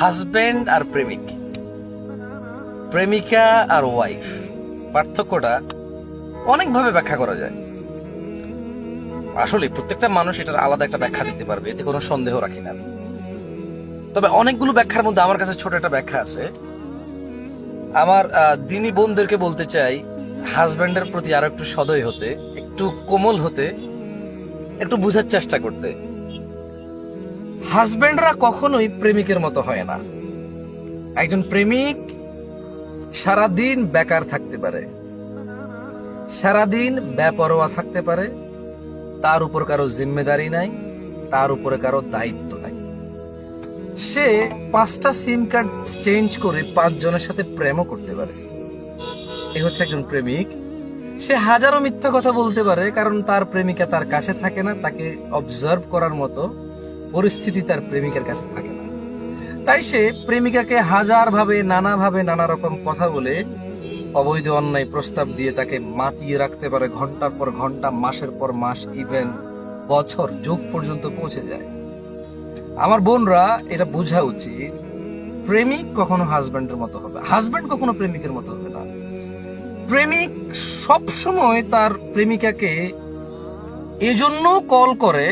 Husband আর প্রেমিক, প্রেমিকা আর wife, পার্থক্যটা অনেকভাবে ব্যাখ্যা করা যায়। আসলে প্রত্যেকটা মানুষ এটার আলাদা একটা ব্যাখ্যা দিতে পারবে, এতে কোনো সন্দেহ রাখি না। তবে অনেকগুলো ব্যাখ্যার মধ্যে আমার কাছে ছোট একটা ব্যাখ্যা আছে। আমার দিনী বোনদেরকে বলতে চাই, হাজবেন্ডের প্রতি আরো একটু সদয় হতে, একটু কোমল হতে, একটু বোঝার চেষ্টা করতে। হাজবেন্ডরা কখনোই প্রেমিকের মতো হয় না। একজন প্রেমিক সারাদিন বেকার থাকতে পারে, সারাদিন বেপরোয়া থাকতে পারে, তার উপর কারো জিম্মেদারি নাই, তার উপরে কারো দায়িত্ব নাই। সে 5টা সিম কার্ড চেঞ্জ করে 5 জনের সাথে প্রেমও করতে পারে। এ হচ্ছে একজন প্রেমিক। সে হাজারো মিথ্যা কথা বলতে পারে, কারণ তার প্রেমিকা তার কাছে থাকে না, তাকে অবজার্ভ করার মতো পরিস্থিতি তার প্রেমিকার কাছে থাকে না। তাই সে প্রেমিকাকে হাজারভাবে, নানাভাবে, নানা রকম কথা বলে, অবৈধ অন্যায় প্রস্তাব দিয়ে তাকে মাতিয়ে রাখতে পারে, ঘন্টার পর ঘন্টা, মাসের পর মাস, ইভেন বছর, যুগ পর্যন্ত পৌঁছে যায়। আমার বোনরা এটা বোঝা উচিত, প্রেমিক কখনো হাজবেন্ডের মতো হবে, হাজবেন্ড কখনো প্রেমিকের মতো হবে না। প্রেমিক সব সময় তার প্রেমিকাকে এজন্য কল করে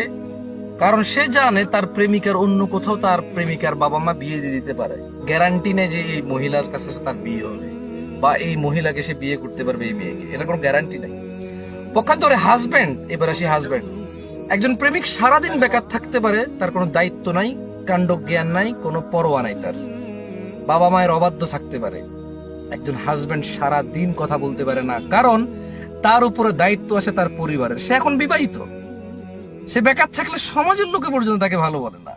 কারণ সে জানে তার প্রেমিকার অন্য কোথাও তার প্রেমিকার বাবা মা বিয়ে দিয়ে দিতে পারে। গ্যারান্টি নেই যে এই মহিলার কাছে তার বিয়ে হবে বা এই মহিলাকে সে বিয়ে করতে পারবে এই মেয়েকে, এটা কোনো গ্যারান্টি নেই। পক্ষান্তরে হাজবেন্ড, এবার আসি হাজবেন্ড, একজন প্রেমিক সারাদিন বেকার থাকতে পারে, তার কোনো দায়িত্ব নাই, কাণ্ড জ্ঞান নাই, কোনো পরোয়া নাই, তার বাবা মায়ের অবাধ্য থাকতে পারে। একজন হাজবেন্ড সারা দিন কথা বলতে পারে না, কারণ তার উপরে দায়িত্ব আছে তার পরিবারের। সে এখন বিবাহিত, সে বেকার থাকলে সমাজের লোকে পর্যন্ত তাকে ভালো বলে না।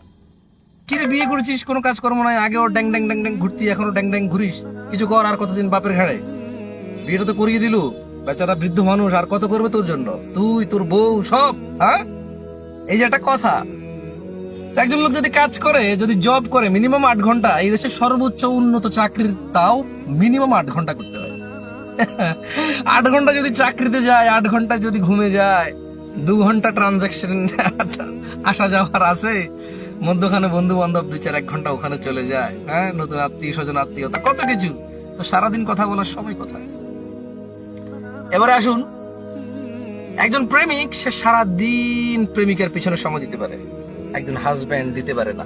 কিরে বিয়ে করেছিস, কোনো কাজকর্ম নাই, আগেও ড্যাং ড্যাং ড্যাং ড্যাং ঘুরতি, এখনো ড্যাং ড্যাং ঘুরিস, কিছু কর, আর কতদিন বাপের ঘাড়ে, বিয়েটা তো করিয়ে দিলু, বেচারা বৃদ্ধ মানুষ, আর কত করবে তোর জন্য, তুই, তোর বউ, সব। হ্যাঁ, এই যে একটা কথা। একজন লোক যদি কাজ করে, যদি জব করে মিনিমাম 8 ঘন্টা, এই দেশের সর্বোচ্চ উন্নত চাকরির তাও মিনিমাম 8 ঘন্টা করতে হয়। 8 ঘন্টা যদি চাকরিতে যায়, 8 ঘন্টা যদি ঘুমে যায়, 2 ঘন্টা ট্রানজাকশন আসা যাওয়ার আছে, মধ্যখানে বন্ধু বান্ধব 2-4-1 ঘন্টা ওখানে চলে যায়, হ্যাঁ, নতুন আত্মীয় স্বজন, আত্মীয়তা, কত কিছু। তো সারাদিন কথা বলার সময় কোথায়? এবারে আসুন, একজন প্রেমিক সে সারাদিন প্রেমিকার পিছনে সময় দিতে পারে, একজন হাজবেন্ড দিতে পারে না।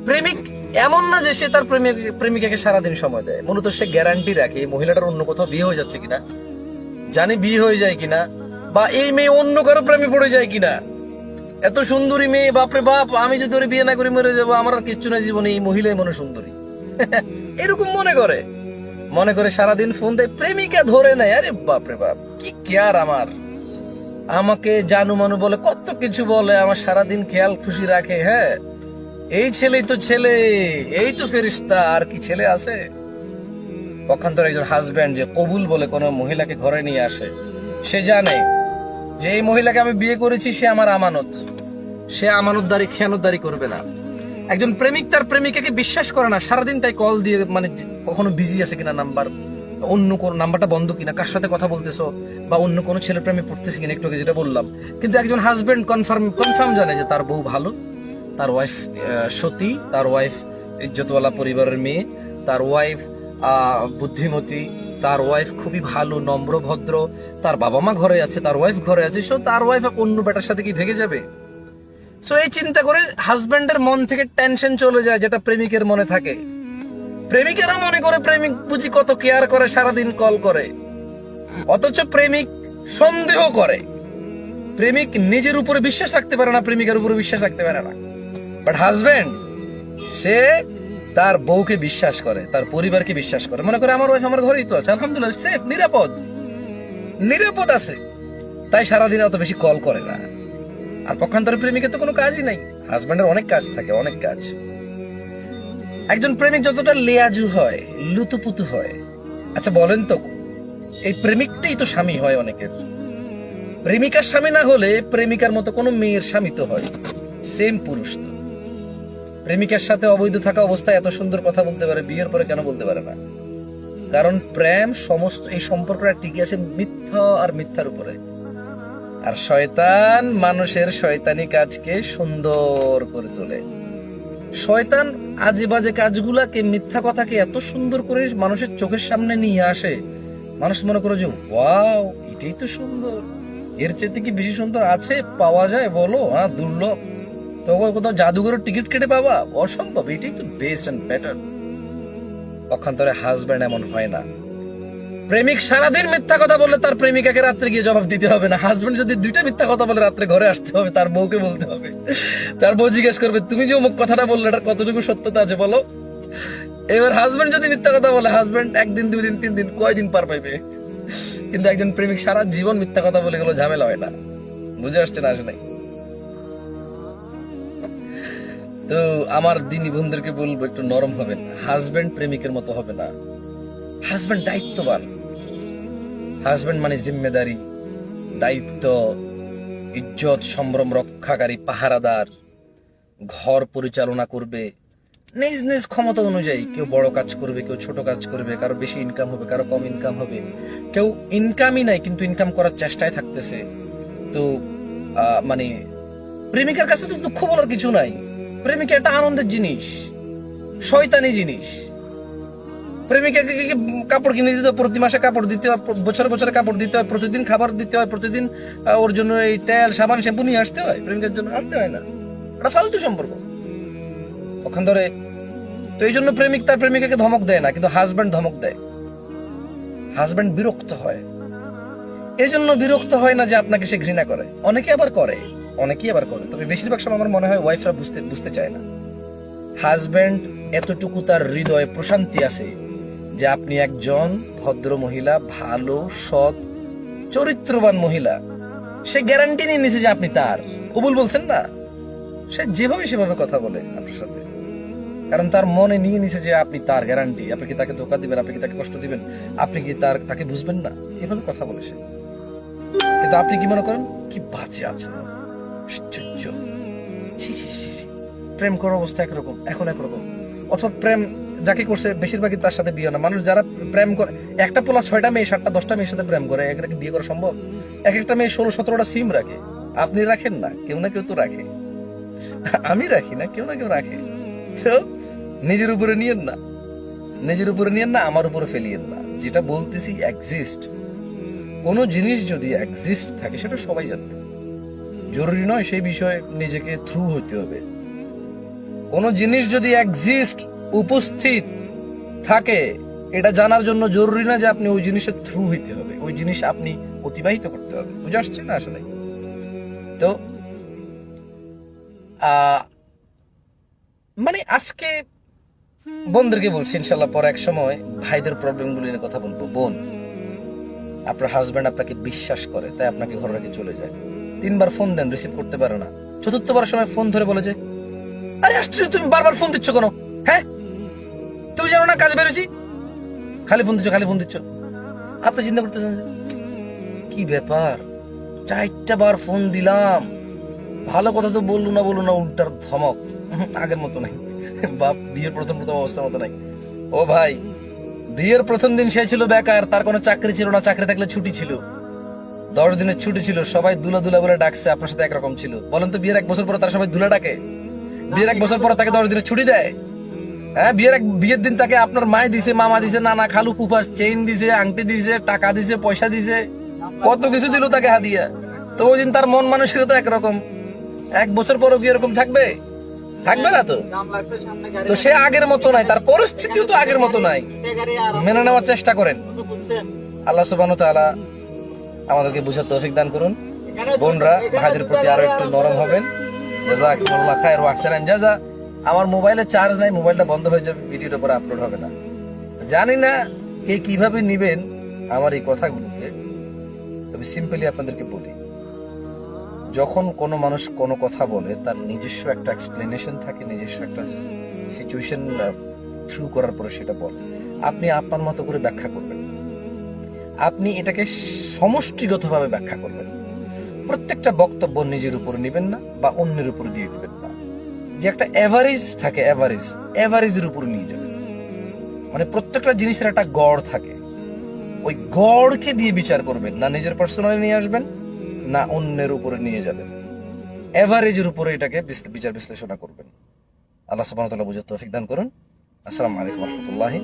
প্রেমিক এমন না যে সে তার প্রেমিকাকে সারাদিন সময় দেয়, মূলত সে গ্যারান্টি রাখে মহিলাটার অন্য কোথাও বিয়ে হয়ে যাচ্ছে কিনা, জানি বিয়ে হয়ে যায় কিনা, বা এই মেয়ে অন্য কারো প্রেমে পড়ে যায় কিনা। এত সুন্দরী মেয়ে, বাপরে বাপ, আমি যদি ওরে বিয়ে না করি মরে যাবো, আমার আর কিচ্ছু না জীবনে, এই মহিলাই মনে সুন্দরী। এরকম মনে করে সারাদিন ফোন দেয়, প্রেমিকা ধরে নেয়। আরে বাপরে বাপ, কি কেয়ার আমার, আমাকে জানু মানু বলে, কত কিছু বলে, আমার সারাদিন খেয়াল খুশি রাখে। হ্যাঁ, এই ছেলেই তো ছেলে, এই তো ফেরেশতা, আর কি ছেলে আছে? পক্ষান্তরে একজন হাজবেন্ড যে কবুল বলে কোন মহিলাকে ঘরে নিয়ে আসে, সে জানে যে এই মহিলাকে আমি বিয়ে করেছি, সে আমার আমানত, সে আমানতদারি, খেয়ানতদারি করবে না। একজন প্রেমিক তার প্রেমিকাকে বিশ্বাস করে না, সারাদিন তাই কল দিয়ে, মানে কখনো বিজি আছে কিনা নাম্বার, অন্য কোন নাম্বারটা বন্ধ কিনা, কার সাথে কথা বলতেছো, বা অন্য কোনো ছেলের প্রেমে পড়তেছে কিনা, একটু আগে যেটা বললাম। কিন্তু একজন হাজবেন্ড কনফার্ম জানে যে তার বউ ভালো, তার ওয়াইফ সতী, তার ওয়াইফ ইজ্জতওয়ালা পরিবারের মেয়ে, তার ওয়াইফ বুদ্ধিমতী, তার ওয়াইফ খুবই ভালো, নম্র, ভদ্র, তার বাবা মা ঘরে আছে, তার ওয়াইফ ঘরে আছে, সো তার ওয়াইফ অন্য বেটার সাথে কি ভেগে যাবে? সো এই চিন্তা করে হাজবেন্ডের মন থেকে টেনশন চলে যায়, যেটা প্রেমিকের মনে থাকে। প্রেমিকেরা মনে করে প্রেমিক বুঝি কত কেয়ার করে, সারাদিন কল করে, অথচ প্রেমিক সন্দেহ করে। প্রেমিক নিজের উপরে বিশ্বাস রাখতে পারে না, প্রেমিকার উপরে বিশ্বাস রাখতে পারে না। বাট হাজবেন্ড, সে তার বউকে বিশ্বাস করে, তার পরিবারকে বিশ্বাস করে, মনে করে আমার ওয়াইফ আমার ঘরেই তো আছে, আলহামদুলিল্লাহ, সেফ, নিরাপদ আছে, তাই সারাদিন অত বেশি কল করে না। আর পক্ষান্তরে প্রেমিকের তো কোনো কাজই নাই, হাজবেন্ডের অনেক কাজ থাকে, অনেক কাজ। একজন প্রেমিক যতটা লেয়াজু হয়, লুতুপুতু হয়, আচ্ছা বলেন তো, এই প্রেমিকটাই তো স্বামী হয় অনেকের। প্রেমিকার স্বামী না হলে প্রেমিকার মতো কোনো মেয়ের স্বামী তো হয়, সেম পুরুষ তো। প্রেমিকার সাথে অবৈধ থাকা অবস্থায় এত সুন্দর কথা বলতে পারে, বিয়ের পরে কেন বলতে পারে না? কারণ প্রেম, সমস্ত এই সম্পর্কটা টিকে আছে মিথ্যা আর মিথ্যার উপরে। আর শয়তান মানুষের শয়তানি কাজকে সুন্দর করে তোলে। শয়তান আজে বাজে কাজগুলাকে, মিথ্যা কথাকে এত সুন্দর করে মানুষের চোখের সামনে নিয়ে আসে, মানুষ মনে করে যে ওয়াও, এটাই তো সুন্দর, এর চেয়ে কি বেশি সুন্দর আছে পাওয়া যায় বলো? হ্যাঁ, দুর্লভ। তবে কোথাও জাদুঘরের টিকিট কেটে পাবা? অসম্ভব। এটাই তো বেস্ট এন্ড বেটার। পক্ষান্তরে হাজব্যান্ড এমন হয় না। প্রেমিক সারাদিন মিথ্যা কথা বললে তার প্রেমিকাকে রাত্রে গিয়ে জবাব দিতে হবে না। হাজবেন্ড যদি দুইটা মিথ্যা কথা বলে রাত্রে ঘরে আসতে হবে, তার বউকে বলতে হবে। তার বউ জিজ্ঞেস করবে তুমি যে অমুক কথাটা বললে এটা কতটুকু সত্যতা আছে বলো। এবার হাজবেন্ড যদি মিথ্যা কথা বলে, হাজবেন্ড একদিন, 2 দিন, 3 দিন, কয়দিন পার পাইবে? কিন্তু একজন প্রেমিক সারা জীবন মিথ্যা কথা বলে গেলো, ঝামেলা হয় না। বুঝে আসছে না? আসে নাই। তো আমার দিনী বন্ধুদেরকে বলবো একটু নরম হবেন। হাজবেন্ড প্রেমিকের মতো হবে না। হাজবেন্ড দায়িত্ববান। হাজবেন্ড মানে জিম্মেদারি, দায়িত্ব, ইজ্জত সম্ভ্রম রক্ষাকারী, পাহারাদার, ঘর পরিচালনা করবে নিজ নিজ ক্ষমতা অনুযায়ী। কেউ বড় কাজ করবে, কেউ ছোট কাজ করবে, কারো বেশি ইনকাম হবে, কারো কম ইনকাম হবে, কেউ ইনকামই নাই কিন্তু ইনকাম করার চেষ্টায় থাকতেছে। তো মানে প্রেমিকার কাছে তো দুঃখ বলার কিছু নাই। প্রেমিকা একটা আনন্দের জিনিস, শয়তানি জিনিস। প্রেমিকাকে কাপড় কিনে দিতে হয়, প্রতি মাসে কাপড় দিতে হয়, বছরে বছরে কাপড় দিতে হয়, প্রতিদিন খাবার দিতে হয়, প্রতিদিন ওর জন্য এই তেল সাবান শ্যাম্পু নিয়ে আসতে হয়। প্রেমিকার জন্য আনতে হয় না। এটা ফালতু সম্পর্ক ওখান ধরে। তো এই জন্য প্রেমিক তার প্রেমিকাকে ধমক দেয় না, কিন্তু হাজব্যান্ড ধমক দেয়। হাজব্যান্ড বিরক্ত হয়। এই জন্য বিরক্ত হয় না যে আপনাকে সে ঘৃণা করে। অনেকেই আবার করে, তবে বেশিরভাগ সময় আমার মনে হয় ওয়াইফরা বুঝতে চায় না। হাজব্যান্ড এতটুকু তার হৃদয়ে প্রশান্তি আছে যে আপনি একজন ভদ্র মহিলা, ভালো সৎ চরিত্রবান মহিলা। সে গ্যারান্টি নিয়ে নিছে যে আপনি তার। কবুল বলছেন না? সে যেভাবে সেভাবে কথা বলে আপনার সাথে, কারণ তার মনে নিয়ে নিছে যে আপনি তার গ্যারান্টি। আপনি কি তাকে ধোকা দিবেন? আপনি কি তাকে কষ্ট দিবেন? আপনি কি তাকে বুঝবেন না? এভাবে কথা বলে সে। কিন্তু আপনি কি মনে করেন? কি বাজে আচরণ, আশ্চর্য। প্রেম করার অবস্থা একরকম, এখন একরকম। অথবা প্রেম যাকে করছে বেশিরভাগই তার সাথে বিয়ে না। মানুষ যারা প্রেম করে, একটা পোলা 6টা মেয়ে 7টা 10টা মেয়ের সাথে প্রেম করে, একটা বিয়ে করা সম্ভব? একটা মেয়ে 16-17টা সিম রাখে। আপনি রাখেন না? কেউ না কেউ তো রাখে। আমি রাখি না, কেউ না কেউ রাখে। তো নিজের উপরে নিয়েন না, আমার উপরে ফেলিয়েন না। যেটা বলতেছি এক্সিস্ট। কোন জিনিস যদি এক্সিস্ট থাকে সেটা সবাই জানবে। জরুরি নয় সেই বিষয়ে নিজেকে থ্রু হতে হবে। কোন জিনিস যদি এক্সিস্ট, উপস্থিত থাকে, এটা জানার জন্য জরুরি না যে আপনি ওই জিনিসের থ্রু হইতে হবে, ওই জিনিস আপনি অতিবাহিত করতে হবে। বুঝে আসছে না? আসলে তো মানে আজকে বোনদেরকে বলছি, ইনশাল্লাহ পরে এক সময় ভাইদের প্রবলেম গুলো নিয়ে কথা বলবো। বোন, আপনার হাজবেন্ড আপনাকে বিশ্বাস করে তাই আপনাকে ঘরে রেখে চলে যায়। 3বার ফোন দেন, রিসিভ করতে পারে না। 4র্থবার সময় ফোন ধরে বলে যে আরে আসছো, তুমি বারবার ফোন দিচ্ছ কেন? হ্যাঁ, তুমি জানো না কাজে বেরোছি? খালি ফোন দিচ্ছ। আপনি চিন্তা করতেছেন যে কি ব্যাপার, 4টা বার ফোন দিলাম, ভালো কথা তো বললো না, উল্টার ধমক। আগের মতো নাই বাপ, বিয়ের প্রথম অবস্থার মতো নাই। ও ভাই, বিয়ের প্রথম দিন সে ছিল বেকার, তার কোনো চাকরি ছিল না। চাকরি থাকলে ছুটি ছিল, 10 দিনের ছুটি ছিল। সবাই দুলা বলে ডাকছে, আপনার সাথে একরকম ছিল। বলেন তো, বিয়ের 1 বছর পরে তার সবাই দুলা ডাকে? বিয়ের 1 বছর পরে তাকে 10 দিনের ছুটি দেয়? হ্যাঁ, বিয়ের দিন তাকে আপনার মায় দিছে, মামা দিছে, নানা খালু ফুফাস চেইন দিছে, আংটি দিছে, টাকা দিছে, পয়সা দিছে, কত কিছু দিল তাকে হাদিয়া। তো ওই দিন তার মন মানসিকতা একরকম। 1 বছর পরও কি এরকম থাকবে না? তো সে আগের মতো নাই, তার পরিস্থিতিও তো আগের মতো নাই। মেনে নেওয়ার চেষ্টা করেন। আল্লাহ সুবহানাহু ওয়া তাআলা আমাদেরকে বুঝার তৌফিক দান করুন। বোনরা, ভাইদের প্রতি আরো একটু নরম হবেন। জাযাকুমুল্লাহ খায়র ওয়া আহসানান জাযা। আমার মোবাইলে চার্জ নাই, মোবাইলটা বন্ধ হয়ে যাবে, ভিডিওটা পরে আপলোড হবে না। জানি না কে কিভাবে নিবেন আমার এই কথাগুলোকে, তবে সিম্পলি আপনাদেরকে বলি, যখন কোনো মানুষ কোনো কথা বলে তার নিজস্ব একটা এক্সপ্লেনেশন থাকে, নিজস্ব একটা সিচুয়েশন থ্রু করার পরে সেটা বলে। আপনি আপনার মতো করে ব্যাখ্যা করবেন, আপনি এটাকে সমষ্টিগতভাবে ব্যাখ্যা করবেন। প্রত্যেকটা বক্তব্য নিজের উপর নেবেন না বা অন্যের উপর দিয়ে দিবেন না। যে একটা এভারেজ থাকে, এভারেজের উপর নিয়ে যাবেন। মানে প্রত্যেকটা জিনিসের একটা গড় থাকে, ওই গড়কে দিয়ে বিচার করবেন না। নিজের পার্সোনালি নিয়ে আসবেন না অন্যের উপরে নিয়ে যাবেন, এভারেজের উপরে এটাকে বিচার বিশ্লেষণ করবেন। আল্লাহ সুবহানাহু ওয়া তাআলা বুঝার তৌফিক দান করুন। আসসালামু আলাইকুম ওয়া রাহমাতুল্লাহি